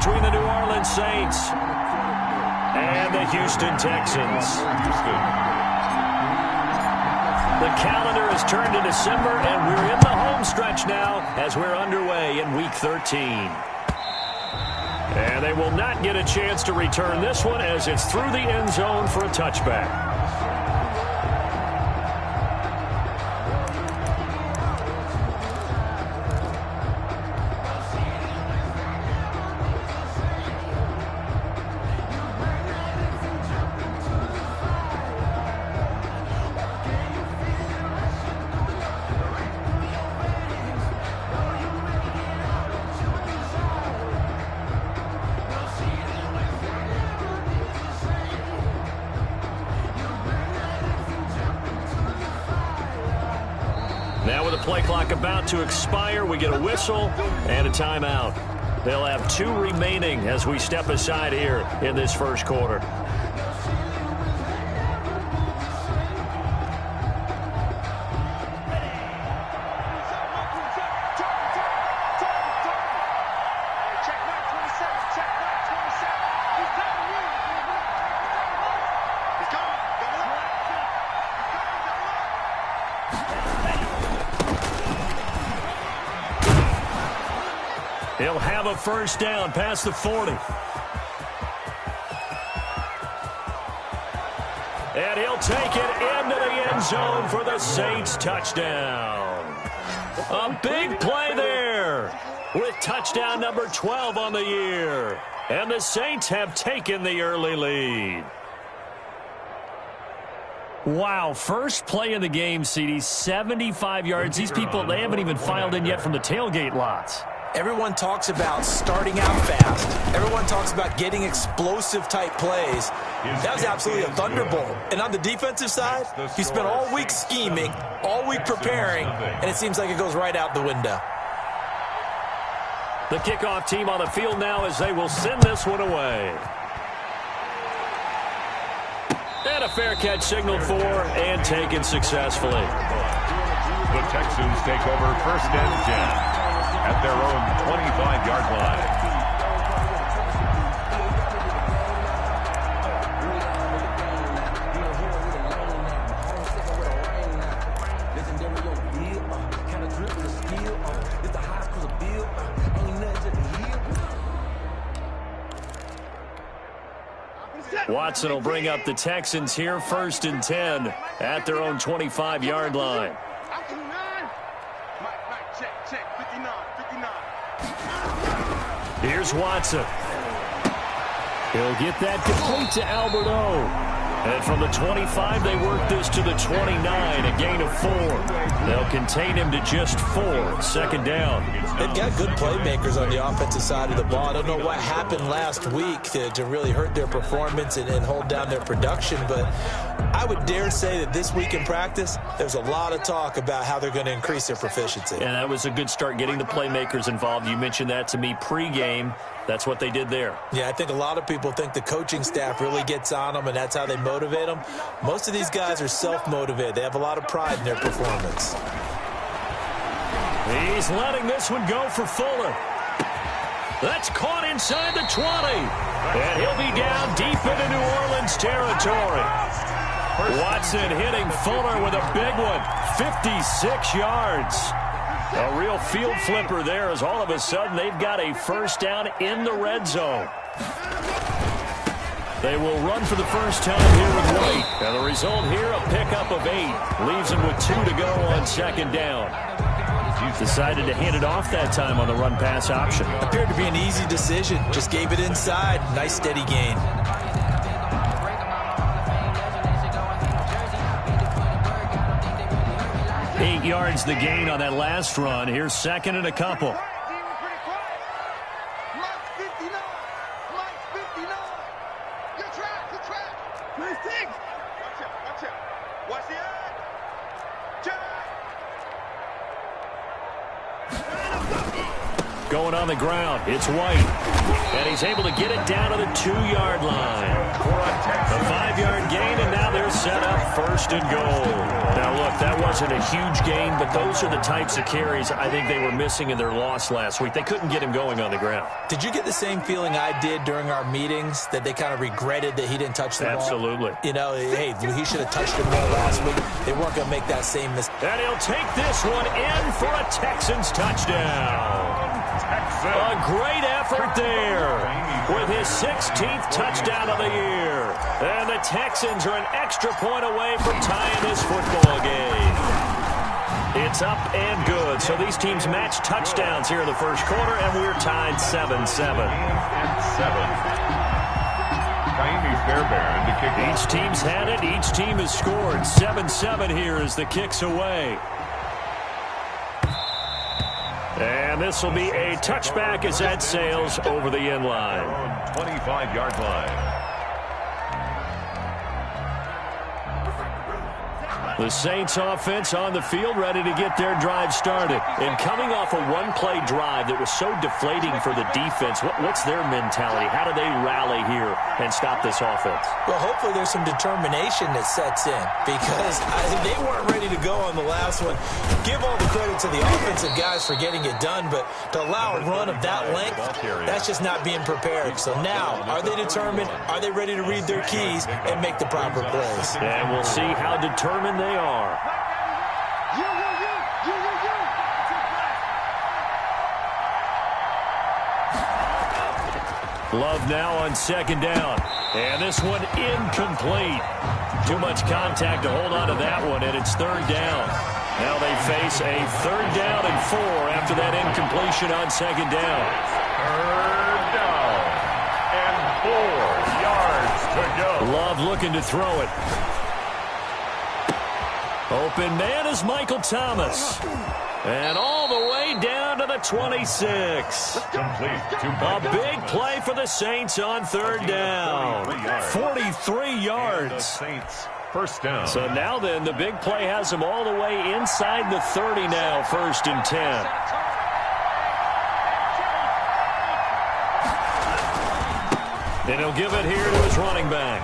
between the New Orleans Saints and the Houston Texans. The calendar has turned to December, and we're in the home stretch now as we're underway in Week 13. And they will not get a chance to return this one as it's through the end zone for a touchback. Now with the play clock about to expire, we get a whistle and a timeout. They'll have 2 remaining as we step aside here in this first quarter. He'll have a first down past the 40. And he'll take it into the end zone for the Saints touchdown. A big play there with touchdown number 12 on the year. And the Saints have taken the early lead. Wow, first play of the game, CD, 75 yards. These people, they haven't even filed in yet from the tailgate lots. Everyone talks about starting out fast. Everyone talks about getting explosive-type plays. That was absolutely a thunderbolt. And on the defensive side, he spent all week scheming, all week preparing, and it seems like it goes right out the window. The kickoff team on the field now as they will send this one away. And a fair catch signaled for and taken successfully. The Texans take over first and 10. At their own 25-yard line. Watson will bring up the Texans here first and 10 at their own 25-yard line. Here's Watson. He'll get that complete to Alberto. And from the 25, they work this to the 29, a gain of 4. They'll contain him to just 4, second down. They've got good playmakers on the offensive side of the ball. I don't know what happened last week to really hurt their performance and hold down their production, but I would dare say that this week in practice, there's a lot of talk about how they're going to increase their proficiency. And that was a good start getting the playmakers involved. You mentioned that to me pregame. That's what they did there. Yeah, I think a lot of people think the coaching staff really gets on them, and that's how they motivate them. Most of these guys are self-motivated. They have a lot of pride in their performance. He's letting this one go for Fuller. That's caught inside the 20. And he'll be down deep into New Orleans territory. Watson hitting Fuller with a big one. 56 yards. A real field flipper there as all of a sudden they've got a first down in the red zone. They will run for the first time here with White. And the result here, a pickup of 8. Leaves them with 2 to go on second down. Decided to hand it off that time on the run-pass option. Appeared to be an easy decision. Just gave it inside. Nice steady gain. Eight yards the gain on that last run. Here's second and a couple. Going on the ground, it's White. And he's able to get it down to the 2-yard line. A 5-yard gain, and now there's set up, first and goal. Now, look, that wasn't a huge gain, but those are the types of carries I think they were missing in their loss last week. They couldn't get him going on the ground. Did you get the same feeling I did during our meetings, that they kind of regretted that he didn't touch the ball? Absolutely. You know, hey, he should have touched it more last week. They weren't going to make that same mistake. And he'll take this one in for a Texans touchdown. A great effort there with his 16th touchdown of the year. And the Texans are an extra point away from tying this football game. It's up and good. So these teams match touchdowns here in the first quarter, and we're tied 7-7. Each team's had it. Each team has scored. 7-7 here as the kick's away. And this will be a touchback as that sails over the end line. 25-yard line. The Saints offense on the field, ready to get their drive started. And coming off a one-play drive that was so deflating for the defense, what's their mentality? How do they rally here and stop this offense? Well, hopefully there's some determination that sets in, because they weren't ready to go on the last one. Give all the credit to the offensive guys for getting it done, but to allow a run of that length, that's just not being prepared. So now, are they determined? Are they ready to read their keys and make the proper plays? And we'll see how determined they are. Love now on second down. And this one incomplete. Too much contact to hold on to that one, and it's third down. Now they face a third down and 4 after that incompletion on second down. Third down and 4 yards to go. Love looking to throw it. Open man is Michael Thomas. And all the way down to the 26. A big play for the Saints on third down. 43 yards. First down. So now then, the big play has him all the way inside the 30 now, first and 10. And he'll give it here to his running back.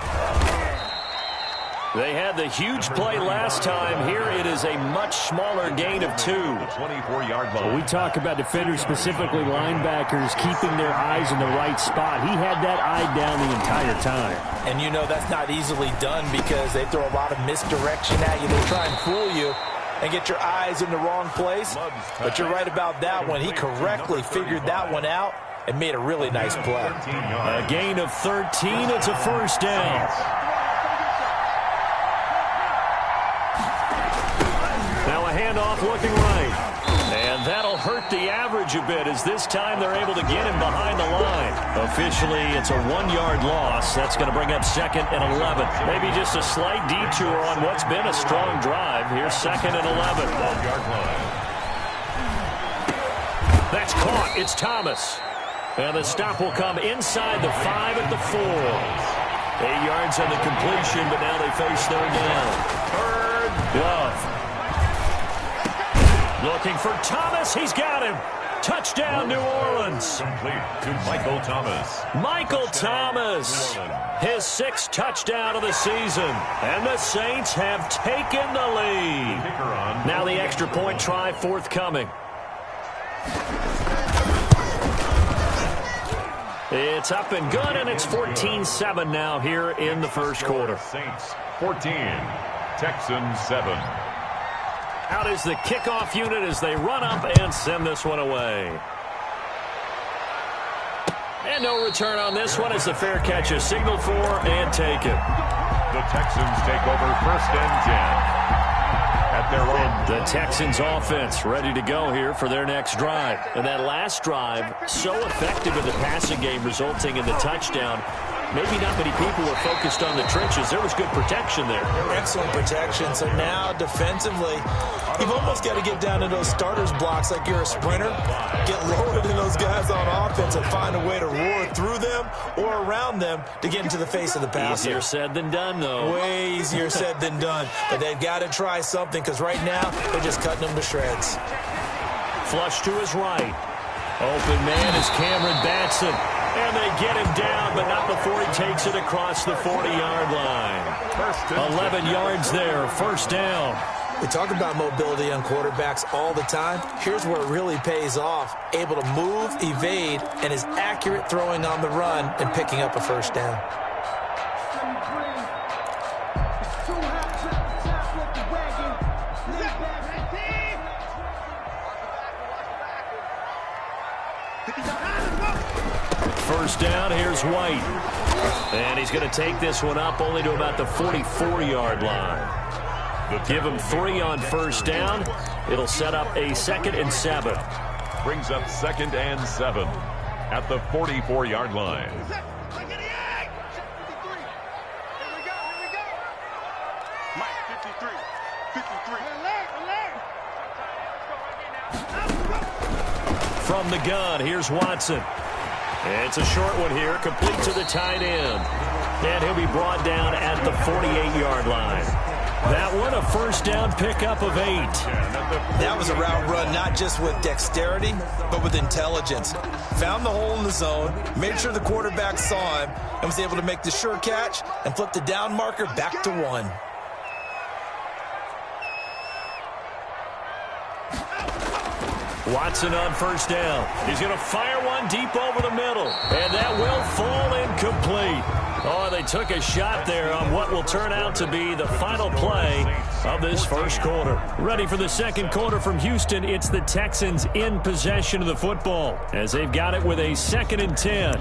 They had the huge play last time. Here it is a much smaller gain of 2. 24-yard line. We talk about defenders, specifically linebackers, keeping their eyes in the right spot. He had that eye down the entire time. And you know that's not easily done, because they throw a lot of misdirection at you. They try and fool you and get your eyes in the wrong place. But you're right about that one. He correctly figured that one out and made a really nice play. A gain of 13. It's a first down. Now a handoff looking right. And that'll hurt the average a bit, as this time they're able to get him behind the line. Officially, it's a 1-yard loss. That's going to bring up second and 11. Maybe just a slight detour on what's been a strong drive. Here's second and 11. 12-yard line. That's caught. It's Thomas. And the stop will come inside the 5 at the 4. 8 yards on the completion, but now they face third down. Third. Love. Looking for Thomas. He's got him. Touchdown, New Orleans. Complete to Michael Thomas. Michael Thomas. His 6th touchdown of the season. And the Saints have taken the lead. Now the extra point try forthcoming. It's up and good, and it's 14-7 now here in the first quarter. Saints 14, Texans 7. Out is the kickoff unit as they run up and send this one away. And no return on this one as the fair catch is signaled for and taken. The Texans take over first and 10. At their own. The Texans offense ready to go here for their next drive. And that last drive, so effective in the passing game, resulting in the touchdown. Maybe not many people were focused on the trenches. There was good protection there. Excellent protection. So now, defensively, you've almost got to get down to those starters blocks like you're a sprinter. Get lower than those guys on offense and find a way to roar through them or around them to get into the face of the passer. Easier said than done, though. Way easier said than done. But they've got to try something, because right now, they're just cutting them to shreds. Flush to his right. Open man is Cameron Batson. And they get him down, but not before he takes it across the 40-yard line. 11 yards there, first down. We talk about mobility on quarterbacks all the time. Here's where it really pays off. Able to move, evade, and is accurate throwing on the run and picking up a first down. First down, here's White. And he's going to take this one up only to about the 44-yard line. Give him 3 on first down. It'll set up a 2nd and 7. Brings up 2nd and 7 at the 44-yard line. From the gun, here's Watson. And it's a short one here, complete to the tight end. And he'll be brought down at the 48-yard line. That one, a first down pickup of 8. That was a route run not just with dexterity, but with intelligence. Found the hole in the zone, made sure the quarterback saw him, and was able to make the sure catch and flip the down marker back to 1. Watson on first down. He's going to fire one deep over the middle. And that will fall incomplete. Oh, they took a shot there on what will turn out to be the final play of this first quarter. Ready for the second quarter from Houston. It's the Texans in possession of the football as they've got it with a 2nd and 10.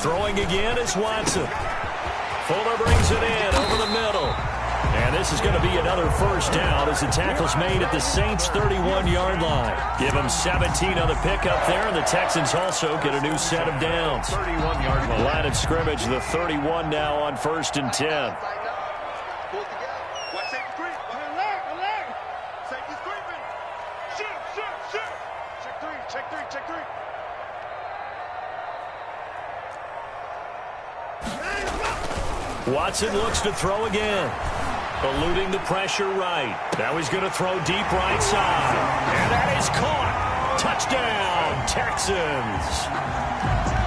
Throwing again is Watson. Fuller brings it in over the middle. And this is going to be another first down as the tackle's made at the Saints' 31-yard line. Give them 17 on the pickup there, and the Texans also get a new set of downs. 31-yard line. Line of scrimmage, the 31 now on 1st and 10. Watson looks to throw again. Eluding the pressure right. Now he's going to throw deep right side. And that is caught. Touchdown, Texans.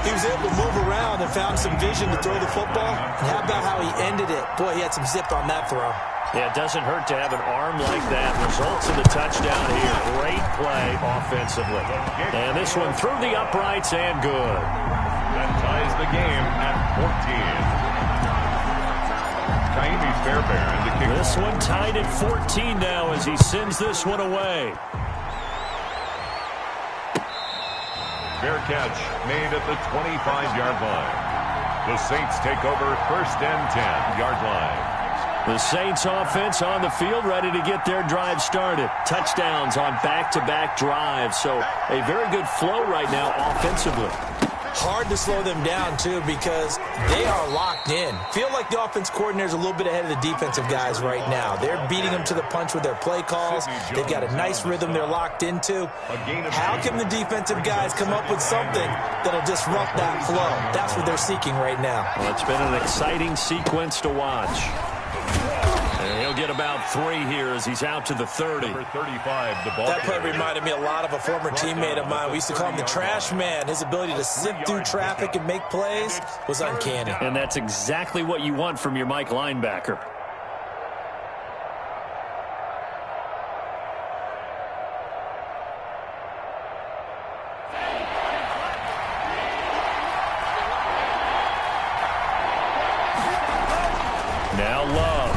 He was able to move around and found some vision to throw the football. And how about how he ended it? Boy, he had some zip on that throw. Yeah, it doesn't hurt to have an arm like that. Results in the touchdown here. Great play offensively. And this one through the uprights and good. That ties the game at 14. This one tied at 14 now as he sends this one away. Fair catch made at the 25-yard line. The Saints take over 1st and 10-yard line. The Saints offense on the field ready to get their drive started. Touchdowns on back-to-back drives. So a very good flow right now offensively. Hard to slow them down, too, because they are locked in. Feel like the offense coordinator's a little bit ahead of the defensive guys right now. They're beating them to the punch with their play calls. They've got a nice rhythm they're locked into. How can the defensive guys come up with something that'll disrupt that flow? That's what they're seeking right now. Well, it's been an exciting sequence to watch. And he'll get about 3 here as he's out to the 30. Number 35, the ball. That play reminded me a lot of a former teammate of mine. We used to call him the trash man. His ability to sift through traffic and make plays was uncanny. And that's exactly what you want from your Mike linebacker. Now Love.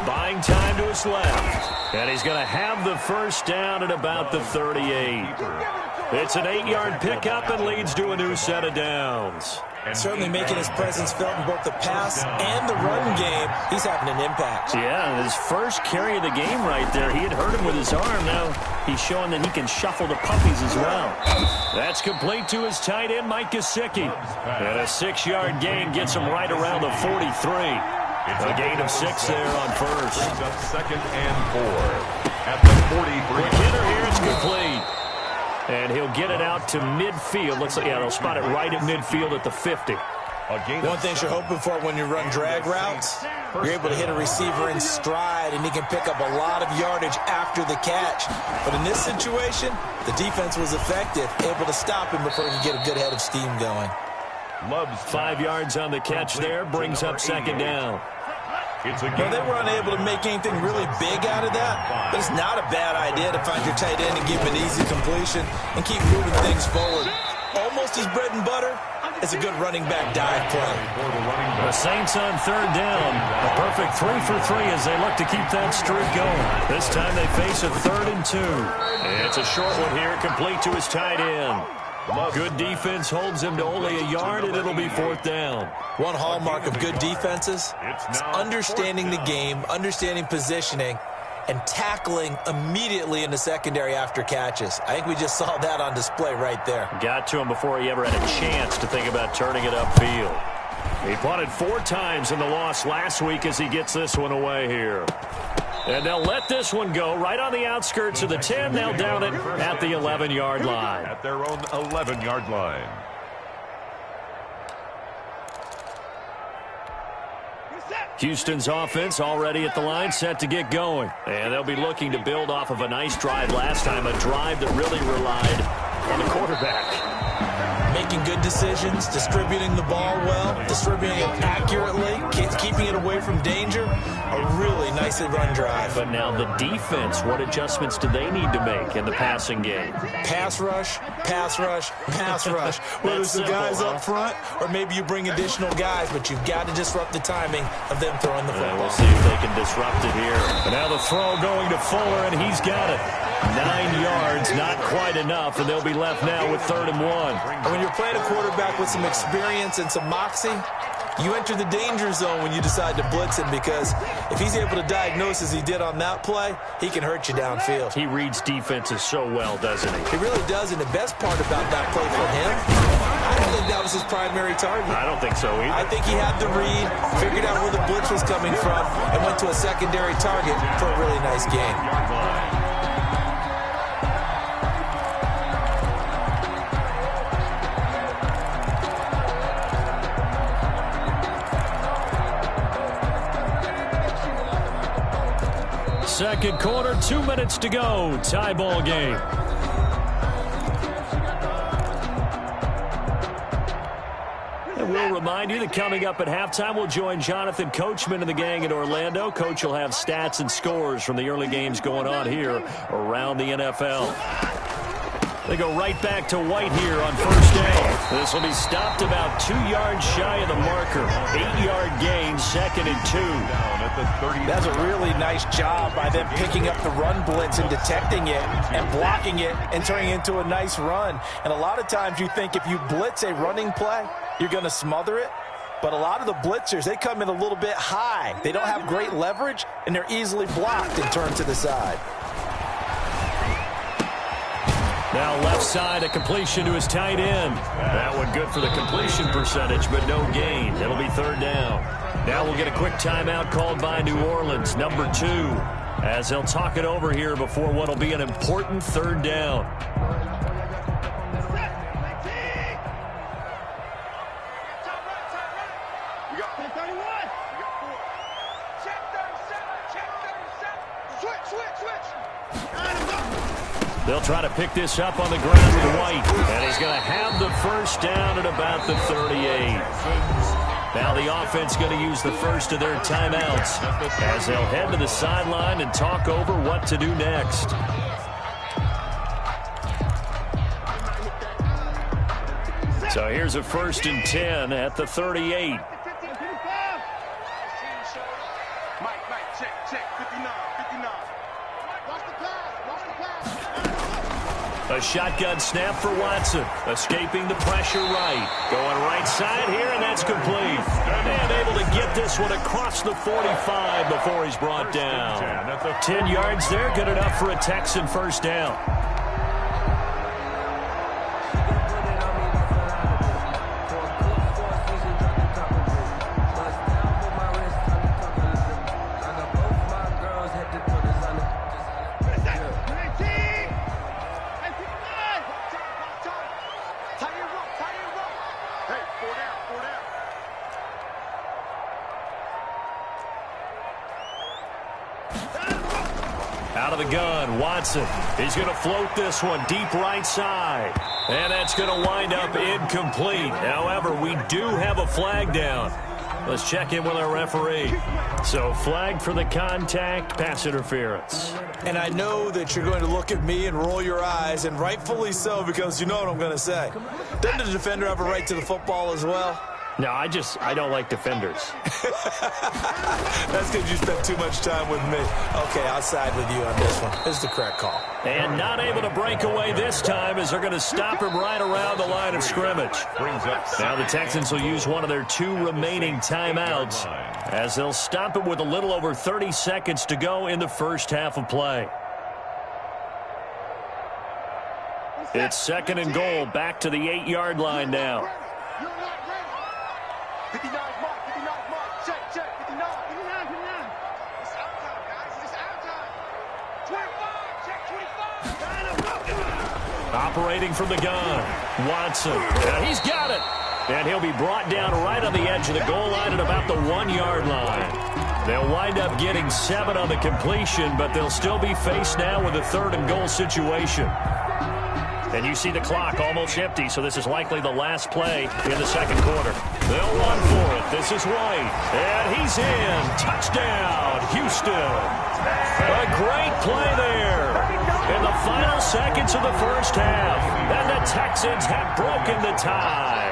Buying time to his left. And he's going to have the first down at about the 38. It's an 8-yard pickup and leads to a new set of downs. Certainly making his presence felt in both the pass and the run game. He's having an impact. Yeah, his first carry of the game right there. He had hurt him with his arm. Now he's showing that he can shuffle the puppies as well. That's complete to his tight end, Mike Gesicki. And a 6-yard gain gets him right around the 43. A gain of 6 there on first. 2nd and 4 at the 43. Quick hitter here, it's complete. And he'll get it out to midfield. Looks like, yeah, they'll spot it right at midfield at the 50. One thing you're hoping for when you run drag routes, you're able to hit a receiver in stride, and he can pick up a lot of yardage after the catch. But in this situation, the defense was effective, able to stop him before he could get a good head of steam going. 5 yards on the catch there, brings up second down. Well, they were unable to make anything really big out of that, but it's not a bad idea to find your tight end and give him an easy completion and keep moving things forward. Almost his bread and butter is a good running back dive play. The Saints on third down. A perfect 3 for 3 as they look to keep that streak going. This time they face a 3rd and 2. It's a short one here, complete to his tight end. Good defense holds him to only a yard, and it'll be 4th down. One hallmark of good defenses is understanding the game, understanding positioning, and tackling immediately in the secondary after catches. I think we just saw that on display right there. Got to him before he ever had a chance to think about turning it upfield. He punted 4 times in the loss last week as he gets this one away here. And they'll let this one go right on the outskirts of the 10. They'll down it at the 11-yard line. At their own 11-yard line. Houston's offense already at the line, set to get going. And they'll be looking to build off of a nice drive last time, a drive that really relied on the quarterback. Making good decisions, distributing the ball well, distributing it accurately, keeping it away from danger. A really nicely run drive. But now the defense, what adjustments do they need to make in the passing game? Pass rush, pass rush, pass rush. Whether it's the guys up front or maybe you bring additional guys, but you've got to disrupt the timing of them throwing the football. We'll see if they can disrupt it here. And now the throw going to Fuller, and he's got it. 9 yards, not quite enough, and they'll be left now with 3rd and 1. And when you're playing a quarterback with some experience and some moxie, you enter the danger zone when you decide to blitz him, because if he's able to diagnose as he did on that play, he can hurt you downfield. He reads defenses so well, doesn't he? He really does, and the best part about that play for him, I don't think that was his primary target. I don't think so either. I think he had the read, figured out where the blitz was coming from, and went to a secondary target for a really nice game. Second quarter, 2 minutes to go. Tie ball game. And we'll remind you that coming up at halftime, we'll join Jonathan Coachman and the gang in Orlando. Coach will have stats and scores from the early games going on here around the NFL. They go right back to White here on first down. This will be stopped about 2 yards shy of the marker. 8-yard gain, 2nd and 2. That's a really nice job by them picking up the run blitz and detecting it and blocking it and turning it into a nice run. And a lot of times you think if you blitz a running play, you're going to smother it. But a lot of the blitzers, they come in a little bit high. They don't have great leverage, and they're easily blocked and turned to the side. Now left side, a completion to his tight end. That one good for the completion percentage, but no gain. It'll be 3rd down. Now we'll get a quick timeout called by New Orleans, number 2, as they'll talk it over here before what will be an important 3rd down. They'll try to pick this up on the ground with White, and he's going to have the first down at about the 38. Now the offense going to use the first of their timeouts as they'll head to the sideline and talk over what to do next. So here's a 1st and 10 at the 38. A shotgun snap for Watson, escaping the pressure right. Going right side here, and that's complete. And able to get this one across the 45 before he's brought down. 10 yards there, good enough for a Texan first down. Out of the gun, Watson. He's going to float this one deep right side. And that's going to wind up incomplete. However, we do have a flag down. Let's check in with our referee. So, flag for the contact, pass interference. And I know that you're going to look at me and roll your eyes, and rightfully so, because you know what I'm going to say. Doesn't the defender have a right to the football as well? No, I don't like defenders. That's because you spent too much time with me. Okay, I'll side with you on this one. This is the correct call. And not able to break away this time as they're going to stop him right around the line of scrimmage. Now the Texans will use one of their 2 remaining timeouts as they'll stop it with a little over 30 seconds to go in the first half of play. It's 2nd and goal, back to the 8-yard line now. 59 mark, 59 mark, check, 59, 59. It's out time, guys, it's out time. 25, check, 25. Operating from the gun, Watson. He's got it. And he'll be brought down right on the edge of the goal line at about the 1-yard line. They'll wind up getting 7 on the completion, but they'll still be faced now with a 3rd and goal situation. And you see the clock almost empty, so this is likely the last play in the 2nd quarter. They'll run for it. This is White. And he's in. Touchdown, Houston. A great play there in the final seconds of the first half. And the Texans have broken the tie.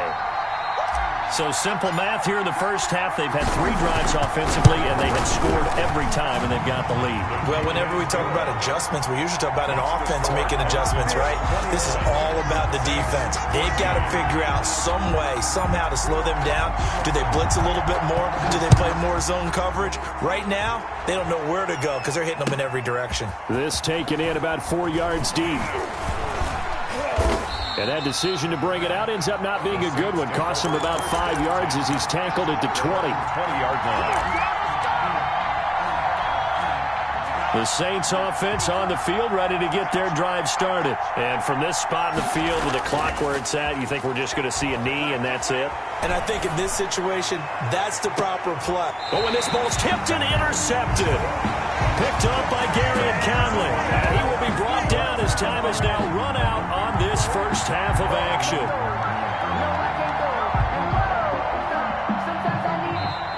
So simple math here in the first half. They've had 3 drives offensively, and they have scored every time, and they've got the lead. Well, whenever we talk about adjustments, we usually talk about an offense making adjustments, right? This is all about the defense. They've got to figure out some way, somehow to slow them down. Do they blitz a little bit more? Do they play more zone coverage? Right now, they don't know where to go because they're hitting them in every direction. This taken in about 4 yards deep. And that decision to bring it out ends up not being a good one. Costs him about 5 yards as he's tackled at the 20. 20-yard line. The Saints offense on the field, ready to get their drive started. And from this spot in the field with the clock where it's at, you think we're just going to see a knee and that's it? And I think in this situation, that's the proper play. Oh, and this ball's tipped and intercepted. Picked up by Gary and Conley. And he will be brought down as time is now run out on this first half of action.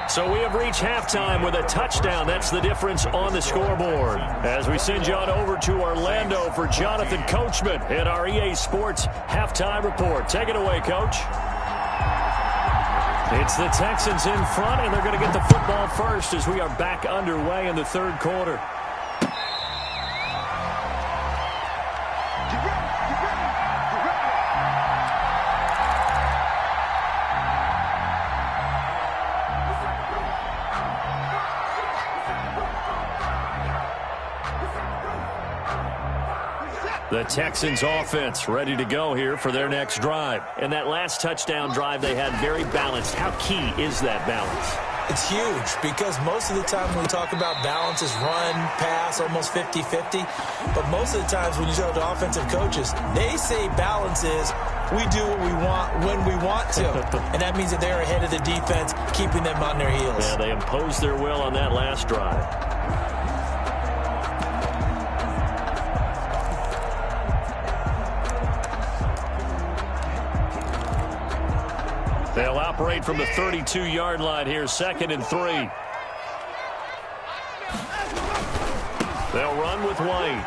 So we have reached halftime with a touchdown. That's the difference on the scoreboard. As we send you on over to Orlando for Jonathan Coachman at our EA Sports Halftime Report. Take it away, Coach. It's the Texans in front, and they're going to get the football first as we are back underway in the 3rd quarter. The Texans offense ready to go here for their next drive. And that last touchdown drive they had very balanced. How key is that balance? It's huge because most of the time when we talk about balance is run, pass, almost 50-50. But most of the times when you talk to offensive coaches, they say balance is we do what we want when we want to. And that means that they're ahead of the defense, keeping them on their heels. Yeah, they imposed their will on that last drive. They'll operate from the 32-yard line here, 2nd and 3. They'll run with White.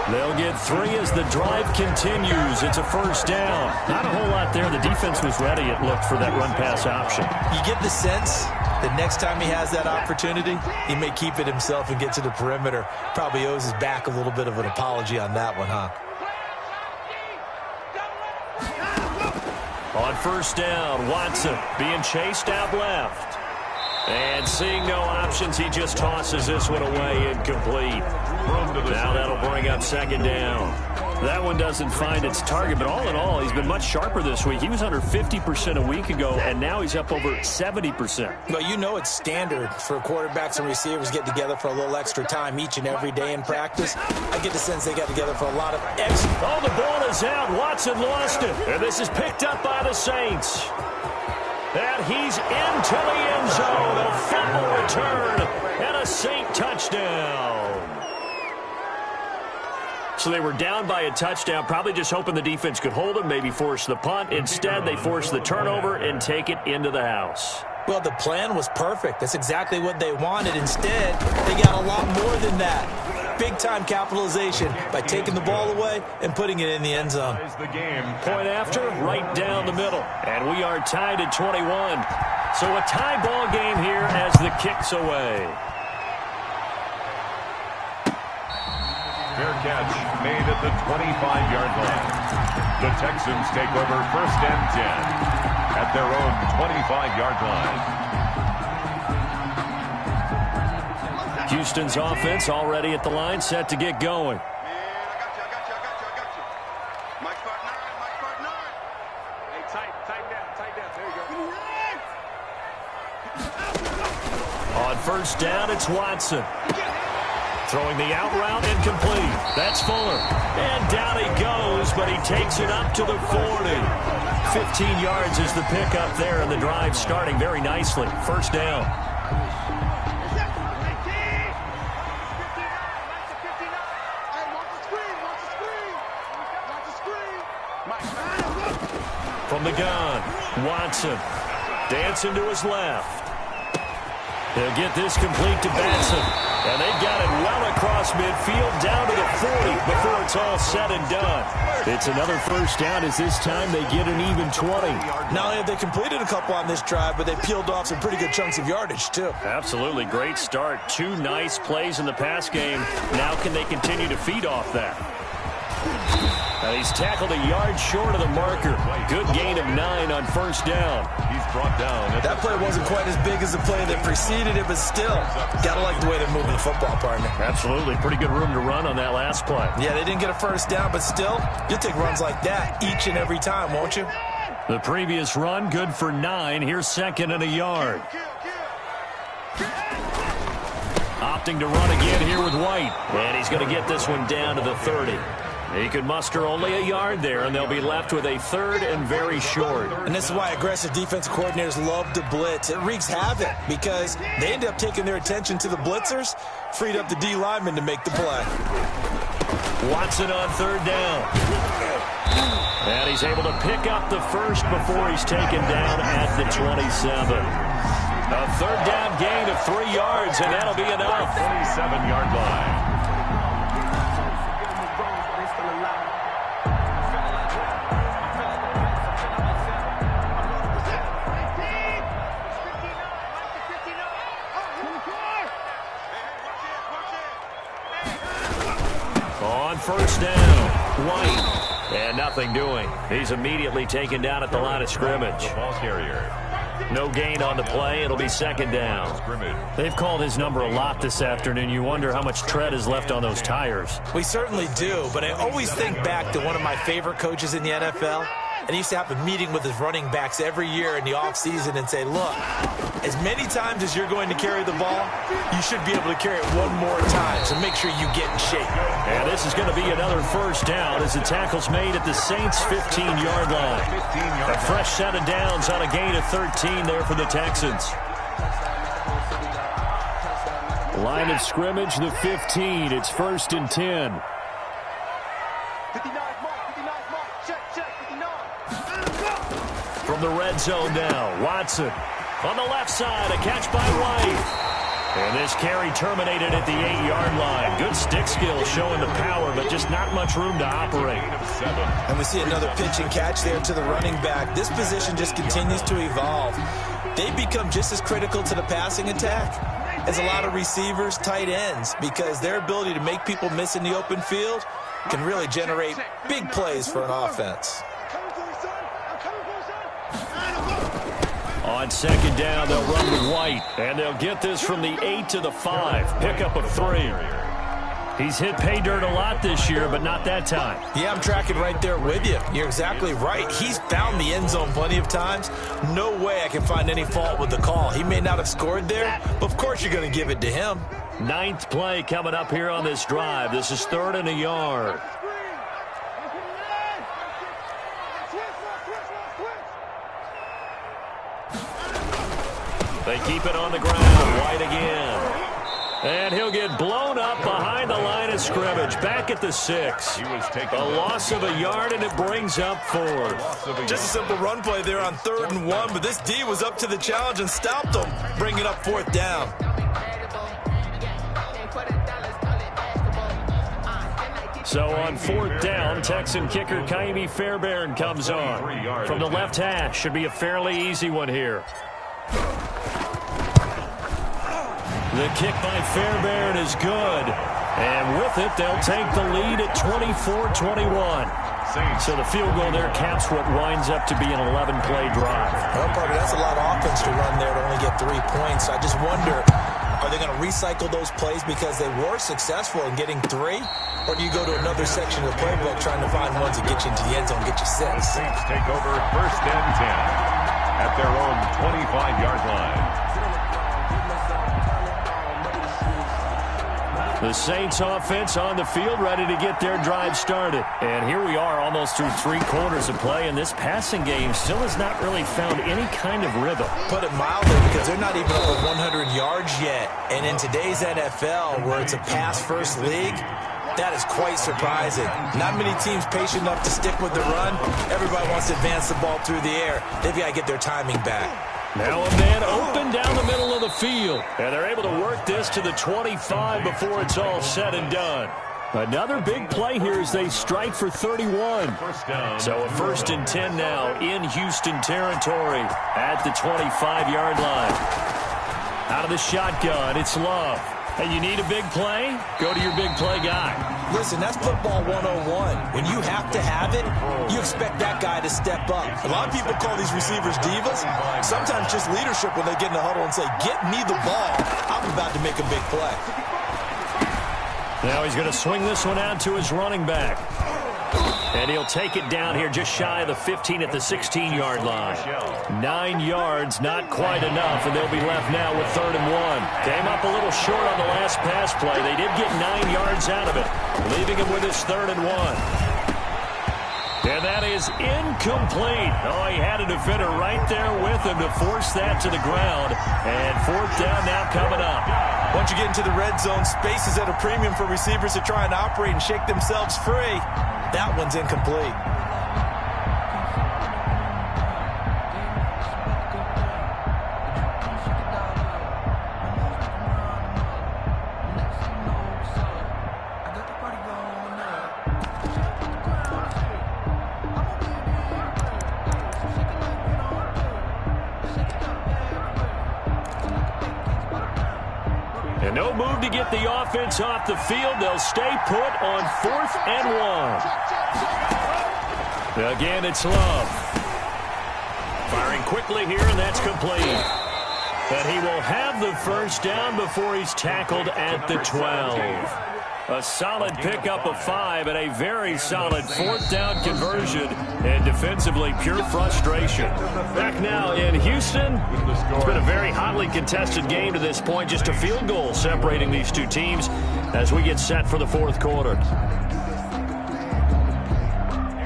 They'll get 3 as the drive continues. It's a first down. Not a whole lot there. The defense was ready, it looked, for that run-pass option. You get the sense that next time he has that opportunity, he may keep it himself and get to the perimeter. Probably owes his back a little bit of an apology on that one, huh? On first down, Watson being chased out left. And seeing no options, he just tosses this one away incomplete. Now that'll bring up 2nd down. That one doesn't find its target, but all in all, he's been much sharper this week. He was under 50% a week ago, and now he's up over 70%. Well, you know it's standard for quarterbacks and receivers get together for a little extra time each and every day in practice. I get the sense they got together for a lot of extra. Oh, the ball is out. Watson lost it. And this is picked up by the Saints. And he's into the end zone. A fumble return and a Saint touchdown. So they were down by a touchdown, probably just hoping the defense could hold them, maybe force the punt. Instead, they forced the turnover and take it into the house. Well, the plan was perfect. That's exactly what they wanted. Instead, they got a lot more than that. Big-time capitalization by taking the ball away and putting it in the end zone. Point after, right down the middle. And we are tied at 21. So a tie ball game here as the kick's away. Fair catch made at the 25-yard line. The Texans take over 1st and 10 at their own 25-yard line. Houston's offense already at the line, set to get going. Man, I got you. Mike Spark 9. Hey, tighten down. There you go. On 1st down, it's Watson. Throwing the out route incomplete. That's Fuller. And down he goes, but he takes it up to the 40. 15 yards is the pickup there, and the drive starting very nicely. 1st down. From the gun, Watson dancing to his left. He'll get this complete to Batson. And they got it well across midfield down to the 40 before it's all said and done. It's another 1st down as this time they get an even 20. Not only have they completed a couple on this drive, but they peeled off some pretty good chunks of yardage, too. Absolutely. Great start. 2 nice plays in the pass game. Now can they continue to feed off that? He's tackled a yard short of the marker. Good gain of 9 on 1st down. He's brought down. That play wasn't quite as big as the play that preceded it, but still, gotta like the way they're moving the football, partner. Absolutely. Pretty good room to run on that last play. Yeah, they didn't get a 1st down, but still, you'll take runs like that each and every time, won't you? The previous run, good for 9. Here's 2nd and a yard. Opting to run again here with White. And he's going to get this one down to the 30. He could muster only a yard there, and they'll be left with a 3rd and very short. And this is why aggressive defensive coordinators love to blitz. It wreaks havoc because they end up taking their attention to the blitzers, freed up the D lineman to make the play. Watson on 3rd down. And he's able to pick up the 1st before he's taken down at the 27. A 3rd down gain of 3 yards, and that'll be enough. 27-yard line. On 1st down, White. And nothing doing. He's immediately taken down at the line of scrimmage. The ball carrier. No gain on the play. It'll be 2nd down. They've called his number a lot this afternoon. You wonder how much tread is left on those tires. We certainly do, but I always think back to one of my favorite coaches in the NFL. And he used to have a meeting with his running backs every year in the offseason and say, look, as many times as you're going to carry the ball, you should be able to carry it one more time, so make sure you get in shape. And this is going to be another 1st down as the tackle's made at the Saints' 15-yard line. A fresh set of downs on a gain of 13 there for the Texans. Line of scrimmage, the 15. It's 1st and 10. 59 mark, check, 59. From the red zone now, Watson on the left side, a catch by White. And this carry terminated at the 8-yard line. Good stick skill showing the power, but just not much room to operate. And we see another pitch and catch there to the running back. This position just continues to evolve. They become just as critical to the passing attack as a lot of receivers, tight ends, because their ability to make people miss in the open field can really generate big plays for an offense. On 2nd down, they'll run with White, and they'll get this from the 8 to the 5. Pickup of 3. He's hit pay dirt a lot this year, but not that time. Yeah, I'm tracking right there with you. You're exactly right. He's found the end zone plenty of times. No way I can find any fault with the call. He may not have scored there, but of course you're going to give it to him. 9th play coming up here on this drive. This is 3rd and a yard. They keep it on the ground. White again. And he'll get blown up behind the line of scrimmage. Back at the 6. A loss of a yard, and it brings up 4th. Just a simple run play there on 3rd and 1, but this D was up to the challenge and stopped him, bringing up 4th down. So on 4th down, Texan kicker Kaimi Fairbairn comes on. From the left hash, should be a fairly easy one here. The kick by Fairbairn is good. And with it, they'll take the lead at 24-21. So the field goal there caps what winds up to be an 11-play drive. Well, Parker, that's a lot of offense to run there to only get 3 points. I just wonder, are they going to recycle those plays because they were successful in getting 3? Or do you go to another section of the playbook trying to find ones that get you into the end zone, get you 6? The Saints take over 1st and 10 at their own 25-yard line. The Saints offense on the field, ready to get their drive started. And here we are almost through 3 quarters of play, and this passing game still has not really found any kind of rhythm. Put it mildly, because they're not even over 100 yards yet. And in today's NFL, where it's a pass-first league, that is quite surprising. Not many teams patient enough to stick with the run. Everybody wants to advance the ball through the air. They've got to get their timing back. Now a man open down the middle of the field. And they're able to work this to the 25 before it's all said and done. Another big play here as they strike for 31. So a 1st and 10 now in Houston territory at the 25-yard line. Out of the shotgun, it's Love. Hey, you need a big play? Go to your big play guy. Listen, that's football 101. When you have to have it, you expect that guy to step up. A lot of people call these receivers divas. Sometimes just leadership when they get in the huddle and say, get me the ball. I'm about to make a big play. Now he's going to swing this one out to his running back. And he'll take it down here just shy of the 15 at the 16-yard line. 9 yards, not quite enough, and they'll be left now with 3rd and 1. Came up a little short on the last pass play. They did get 9 yards out of it, leaving him with his 3rd and 1. And that is incomplete. Oh, he had a defender right there with him to force that to the ground. And 4th down now coming up. Once you get into the red zone, space is at a premium for receivers to try and operate and shake themselves free. That one's incomplete. And no move to get the offense off the field. They'll stay put on 4th and 1. Again, it's Love. Firing quickly here, and that's complete. But he will have the 1st down before he's tackled at the 12. A solid pickup of 5 and a very solid 4th down conversion. And defensively, pure frustration. Back now in Houston. It's been a very hotly contested game to this point. Just a field goal separating these two teams as we get set for the 4th quarter.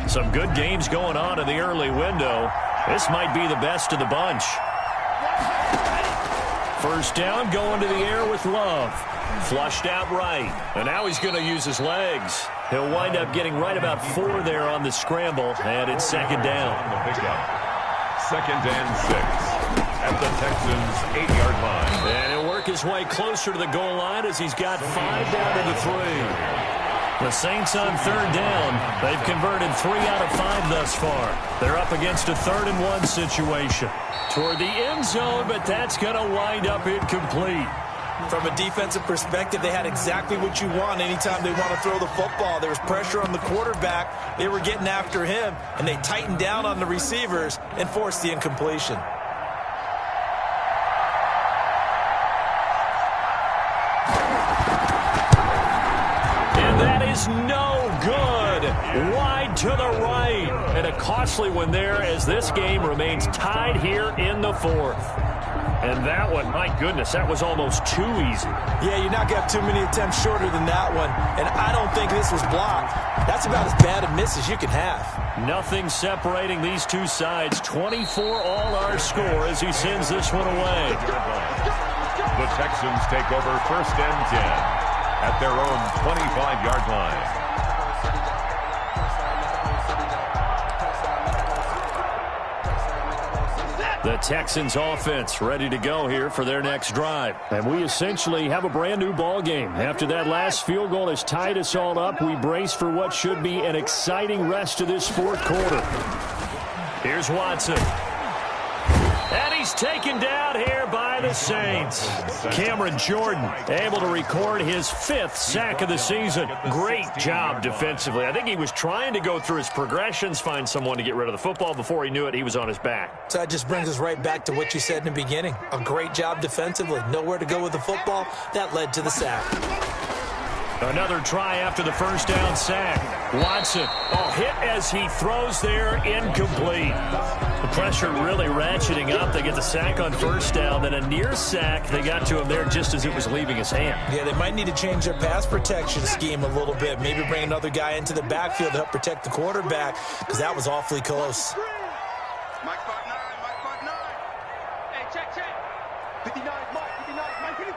Some good games going on in the early window. This might be the best of the bunch. 1st down, going to the air with Love. Flushed out right. And now he's going to use his legs. He'll wind up getting right about 4 there on the scramble. And it's 2nd down. 2nd and 6 at the Texans' 8-yard line. And he'll work his way closer to the goal line as he's got 5 down to the 3. The Saints on 3rd down. They've converted 3 out of 5 thus far. They're up against a 3rd and 1 situation. Toward the end zone, but that's going to wind up incomplete. From a defensive perspective, they had exactly what you want anytime they want to throw the football. There was pressure on the quarterback. They were getting after him, and they tightened down on the receivers and forced the incompletion. is no good. Wide to the right. And a costly one there as this game remains tied here in the fourth. And that one, my goodness, that was almost too easy. Yeah, you're not going to have too many attempts shorter than that one. And I don't think this was blocked. That's about as bad a miss as you can have. Nothing separating these two sides. 24 all our score as he sends this one away. The Texans take over 1st and 10 at their own 25-yard line. The Texans offense ready to go here for their next drive. And we essentially have a brand new ball game. After that last field goal has tied us all up, we brace for what should be an exciting rest of this fourth quarter. Here's Watson. And he's taken down here by the Saints. Cameron Jordan able to record his 5th sack of the season. Great job defensively. I think he was trying to go through his progressions, find someone to get rid of the football. Before he knew it, he was on his back. So that just brings us right back to what you said in the beginning. A great job defensively. Nowhere to go with the football. That led to the sack. Another try after the first down sack. Watson, hit as he throws there, incomplete. The pressure really ratcheting up. They get the sack on first down, then a near sack. They got to him there just as it was leaving his hand. Yeah, they might need to change their pass protection scheme a little bit. Maybe bring another guy into the backfield to help protect the quarterback, because that was awfully close. Mike 5'9", Mike 5'9". Hey, check. 59, Mike 54.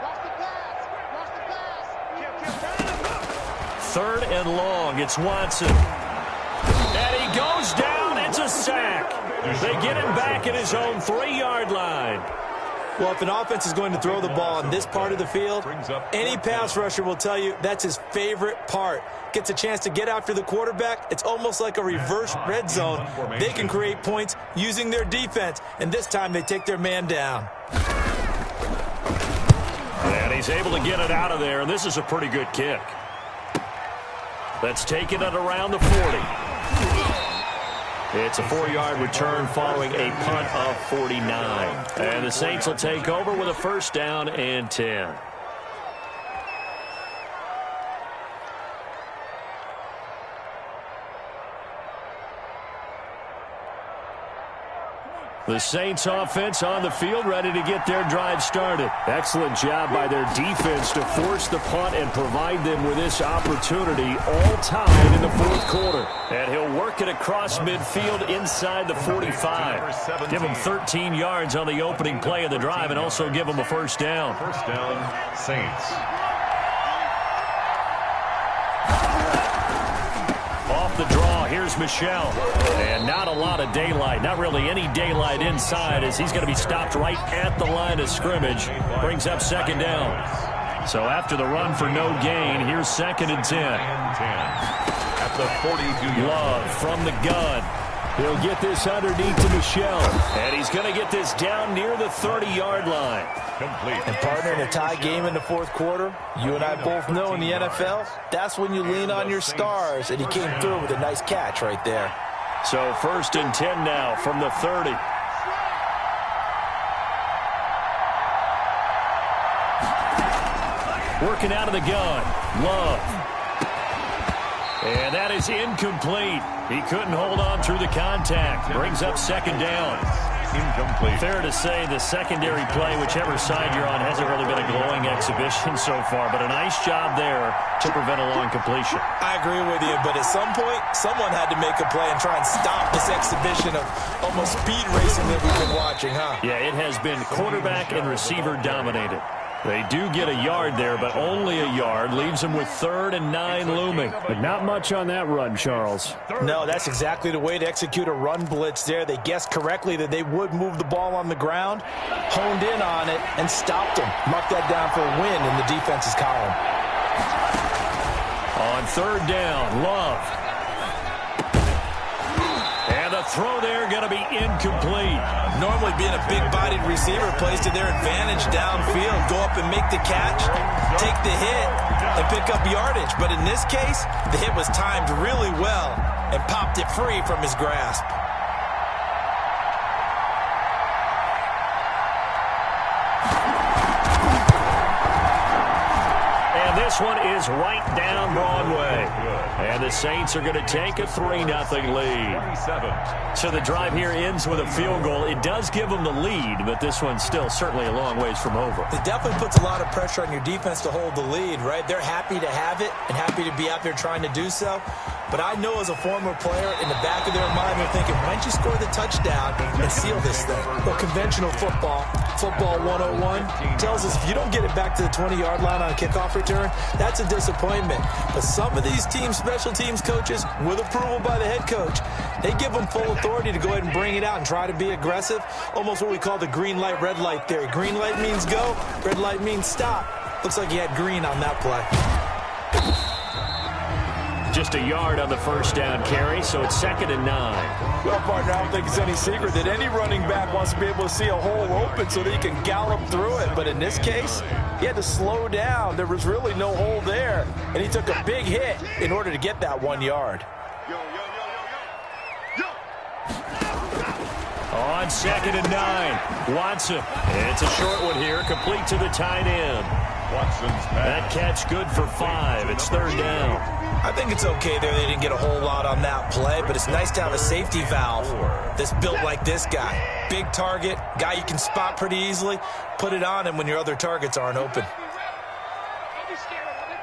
Watch the pass. Kill. 3rd and long. It's Watson. And he goes down. It's a sack. They get him back at his own 3-yard line. Well, if an offense is going to throw the ball in this part of the field, any pass rusher will tell you that's his favorite part. Gets a chance to get after the quarterback. It's almost like a reverse red zone. They can create points using their defense, and this time they take their man down. And he's able to get it out of there, and this is a pretty good kick. That's taken it around the 40. It's a 4-yard return following a punt of 49. And the Saints will take over with a 1st down and 10. The Saints offense on the field ready to get their drive started. Excellent job by their defense to force the punt and provide them with this opportunity, all tied in the fourth quarter. And he'll work it across midfield inside the 45. Give him 13 yards on the opening play of the drive and also give him a 1st down. 1st down, Saints. Off the draw, here's Michel. And not a lot of daylight, not really any daylight inside as he's going to be stopped right at the line of scrimmage. Brings up 2nd down. So after the run for no gain, here's 2nd and 10. At the 42-yard. Love from the gun. He'll get this underneath to Michel. And he's going to get this down near the 30-yard line. Complete. And partner, in a tie game in the fourth quarter, you and I both know in the NFL, that's when you lean on your stars, and he came through with a nice catch right there. So 1st and 10 now from the 30. Working out of the gun. Love. And that is incomplete. He couldn't hold on through the contact. Brings up 2nd down. Incomplete. Fair to say the secondary play, whichever side you're on, hasn't really been a glowing exhibition so far, but a nice job there to prevent a long completion. I agree with you, but at some point, someone had to make a play and try and stop this exhibition of almost speed racing that we've been watching, huh? Yeah, it has been quarterback and receiver dominated. They do get a yard there, but only a yard. Leaves them with 3rd and 9 looming. But not much on that run, Charles. No, that's exactly the way to execute a run blitz there. They guessed correctly that they would move the ball on the ground, honed in on it, and stopped them. Mark that down for a win in the defense's column. On 3rd down, Love. And the throw there going to be incomplete. Normally being a big-bodied receiver plays to their advantage downfield. Go up and make the catch, take the hit, and pick up yardage. But in this case, the hit was timed really well and popped it free from his grasp. And this this one is right down Broadway. And the Saints are going to take a 3-0 lead. So the drive here ends with a field goal. It does give them the lead, but this one's still certainly a long ways from over. It definitely puts a lot of pressure on your defense to hold the lead, right? They're happy to have it and happy to be out there trying to do so. But I know as a former player, in the back of their mind, they're thinking, why don't you score the touchdown and seal this thing? Well, conventional football 101, tells us if you don't get it back to the 20-yard line on a kickoff return, that's a disappointment. But some of these special teams coaches, with approval by the head coach, they give them full authority to go ahead and bring it out and try to be aggressive, almost what we call the green light, red light theory. Green light means go, red light means stop. Looks like he had green on that play. Just a yard on the first down carry, so it's 2nd and 9. Well, partner, I don't think it's any secret that any running back wants to be able to see a hole open so that he can gallop through it. But in this case, he had to slow down. There was really no hole there, and he took a big hit in order to get that 1 yard. On 2nd and 9, Watson. It's a short one here, complete to the tight end. That catch good for 5. It's 3rd down. I think it's okay there. They didn't get a whole lot on that play, but it's nice to have a safety valve that's built like this guy. Big target, guy you can spot pretty easily. Put it on him when your other targets aren't open. Don't be scared of it.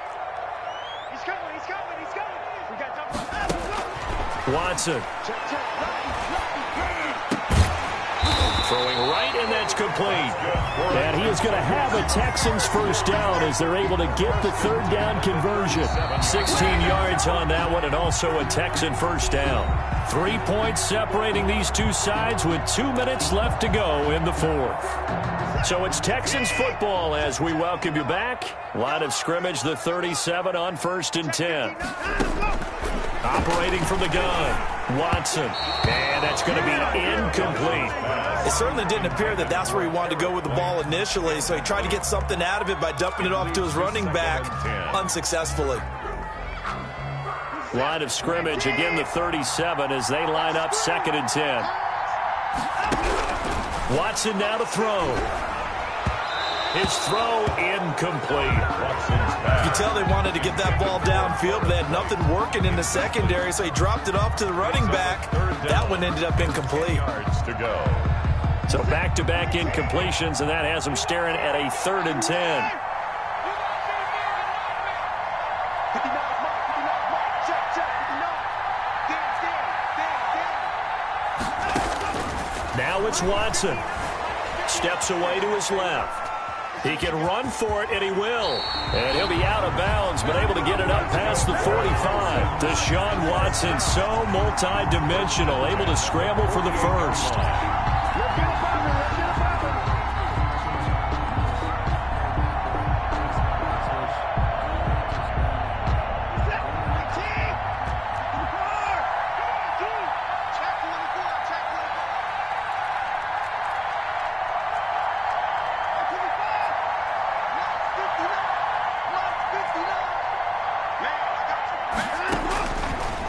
He's coming, he's coming, he's coming. We got double. Watson. Throwing right, and that's complete. And he is going to have a Texans first down as they're able to get the 3rd down conversion. 16 yards on that one, and also a Texan first down. 3 points separating these two sides with 2 minutes left to go in the 4th. So it's Texans football as we welcome you back. Line of scrimmage, the 37 on 1st and 10. Operating from the gun, Watson. And that's going to be incomplete. It certainly didn't appear that that's where he wanted to go with the ball initially, so he tried to get something out of it by dumping it off to his running back unsuccessfully. Line of scrimmage, again the 37 as they line up 2nd and 10. Watson now to throw. His throw incomplete. You can tell they wanted to get that ball downfield, but they had nothing working in the secondary, so he dropped it off to the running back. That one ended up incomplete. So back-to-back incompletions, and that has them staring at a 3rd and 10. Now it's Watson. Steps away to his left. He can run for it, and he will. And he'll be out of bounds, but able to get it up past the 45. Deshaun Watson, so multi-dimensional, able to scramble for the first.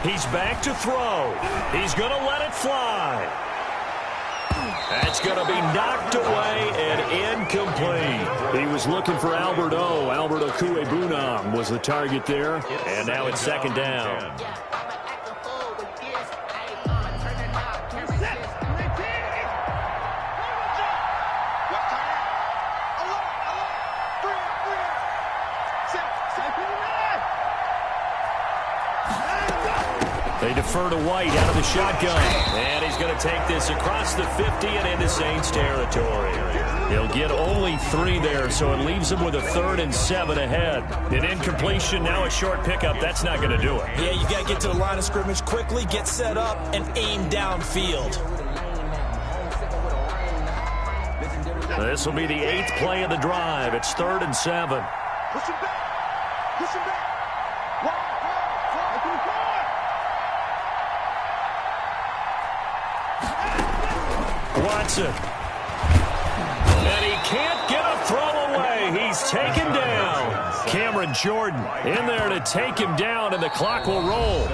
He's back to throw. He's going to let it fly. That's going to be knocked away and incomplete. He was looking for Albert O. Albert Okuebunam was the target there. And now it's 2nd down. They defer to White out of the shotgun. And he's going to take this across the 50 and into Saints territory. He'll get only 3 there, so it leaves him with a 3rd and 7 ahead. An incompletion, now a short pickup. That's not going to do it. Yeah, you got to get to the line of scrimmage quickly, get set up, and aim downfield. This will be the 8th play of the drive. It's 3rd and 7. Push him back. Push him back. Watson. And he can't get a throw away. He's taken down. Cameron Jordan in there to take him down, and the clock will roll.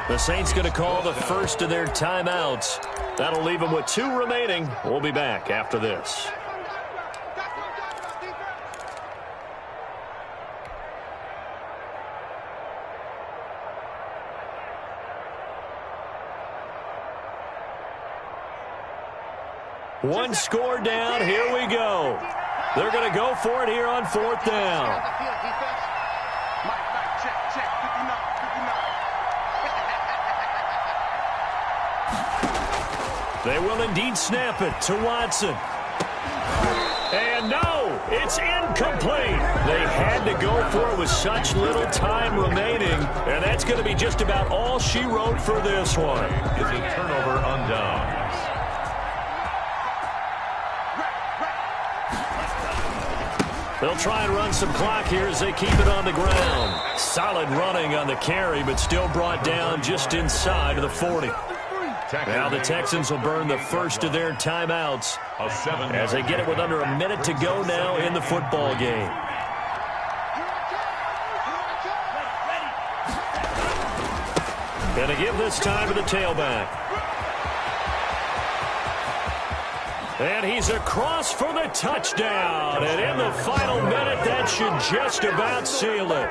The Saints going to call the first of their timeouts. That'll leave them with 2 remaining. We'll be back after this. One score down. Here we go. They're going to go for it here on 4th down. They will indeed snap it to Watson. And no, it's incomplete. They had to go for it with such little time remaining, and that's going to be just about all she wrote for this one. Is a turnover on downs. They'll try and run some clock here as they keep it on the ground. Solid running on the carry, but still brought down just inside of the 40. Now the Texans will burn the first of their timeouts as they get it with under a minute to go now in the football game. Going to give this time to the tailback. And he's across for the touchdown. And in the final minute, that should just about seal it.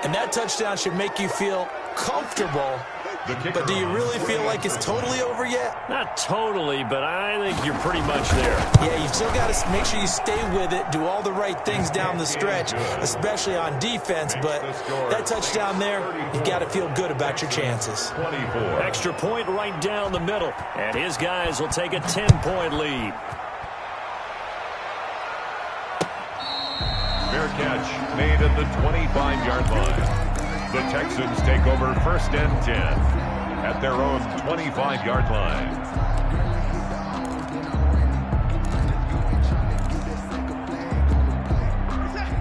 And that touchdown should make you feel comfortable. But do you really feel like it's totally over yet? Not totally, but I think you're pretty much there. Yeah, you've still got to make sure you stay with it, do all the right things down the stretch, especially on defense. But that touchdown there, you've got to feel good about your chances. 24. Extra point right down the middle. And his guys will take a 10-point lead. Fair catch made at the 25-yard line. The Texans take over 1st and 10 at their own 25-yard line.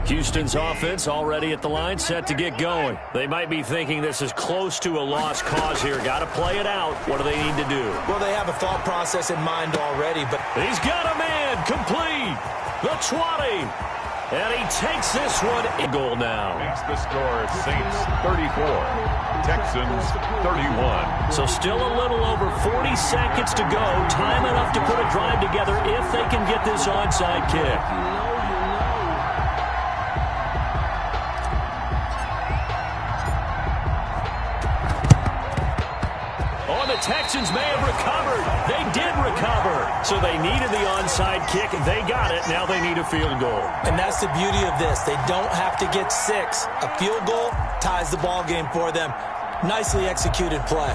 Houston's offense already at the line, set to get going. They might be thinking this is close to a lost cause here. Got to play it out. What do they need to do? Well, they have a thought process in mind already, but he's got a man complete. The 20. And he takes this one in goal now. Makes the score Saints 34, Texans 31. So still a little over 40 seconds to go. Time enough to put a drive together if they can get this onside kick. The Texans may have recovered. They did recover. So they needed the onside kick. They got it. Now they need a field goal. And that's the beauty of this. They don't have to get 6. A field goal ties the ball game for them. Nicely executed play.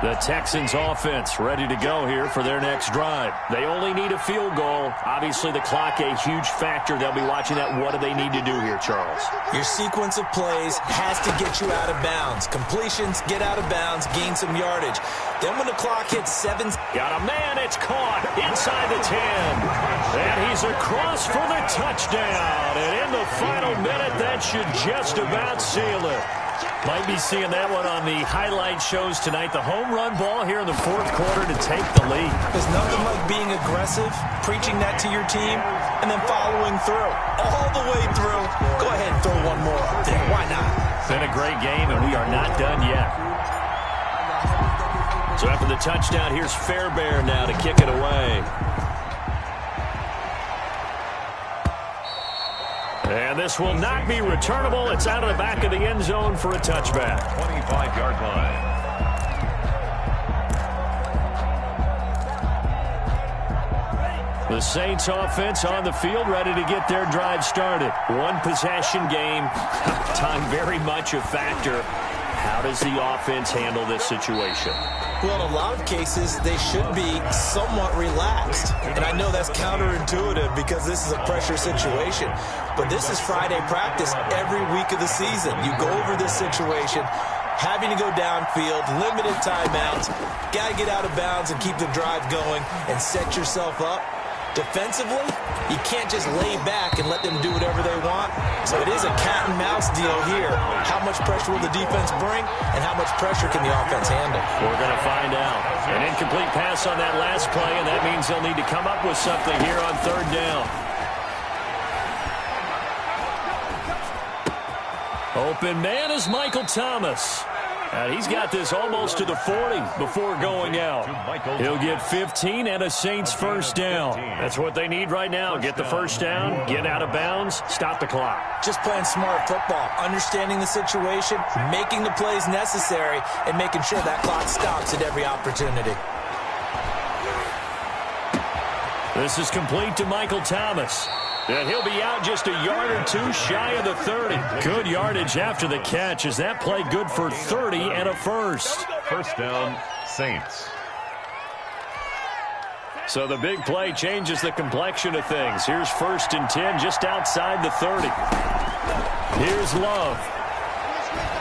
The Texans offense ready to go here for their next drive. They only need a field goal. Obviously the clock a huge factor. They'll be watching that. What do they need to do here, Charles? Your sequence of plays has to get you out of bounds. Completions, get out of bounds, gain some yardage. Then when the clock hits 7. Got a man, it's caught inside the 10. And he's across for the touchdown. And in the final minute, that should just about seal it. Might be seeing that one on the highlight shows tonight. The home run ball here in the 4th quarter to take the lead. There's nothing like being aggressive, preaching that to your team, and then following through. All the way through. Go ahead and throw one more up there. Why not? It's been a great game, and we are not done yet. So after the touchdown, here's Fairbairn now to kick it away. And this will not be returnable. It's out of the back of the end zone for a touchback. 25-yard line. The Saints offense on the field ready to get their drive started. One possession game. Time very much a factor. How does the offense handle this situation? Well, in a lot of cases, they should be somewhat relaxed. And I know that's counterintuitive because this is a pressure situation. But this is Friday practice every week of the season. You go over this situation, having to go downfield, limited timeouts, got to get out of bounds and keep the drive going and set yourself up. Defensively, you can't just lay back and let them do whatever they want. So it is a cat and mouse deal here. How much pressure will the defense bring, and how much pressure can the offense handle? We're going to find out. An incomplete pass on that last play, and that means they'll need to come up with something here on 3rd down. Open man is Michael Thomas. And he's got this almost to the 40 before going out. He'll get 15 and a Saints first down. That's what they need right now. Get the first down, get out of bounds, stop the clock. Just playing smart football, understanding the situation, making the plays necessary, and making sure that clock stops at every opportunity. This is complete to Michael Thomas. And he'll be out just a yard or two shy of the 30. Good yardage after the catch as that play good for 30 and a first. First down, Saints. So the big play changes the complexion of things. Here's 1st and 10 just outside the 30. Here's Love.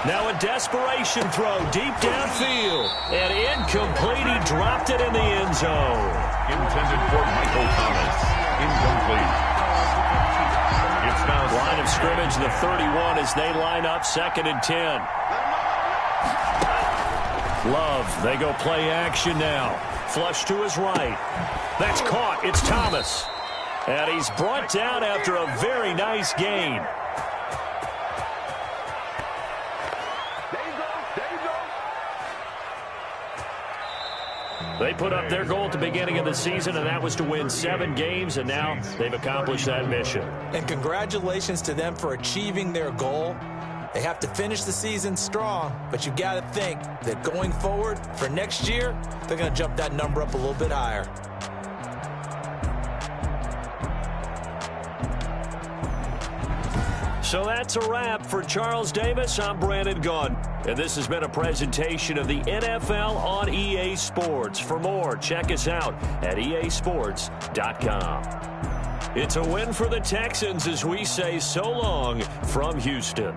Now a desperation throw deep downfield. And incomplete. He dropped it in the end zone. Intended for Michael Thomas. Incomplete. It's now line of scrimmage, the 31 as they line up 2nd and 10. Love, they go play action now. Flush to his right. That's caught. It's Thomas. And he's brought down after a very nice gain. They put up their goal at the beginning of the season, and that was to win 7 games, and now they've accomplished that mission. And congratulations to them for achieving their goal. They have to finish the season strong, but you've got to think that going forward for next year, they're going to jump that number up a little bit higher. So that's a wrap for Charles Davis. I'm Brandon Gunn. And this has been a presentation of the NFL on EA Sports. For more, check us out at easports.com. It's a win for the Texans as we say so long from Houston.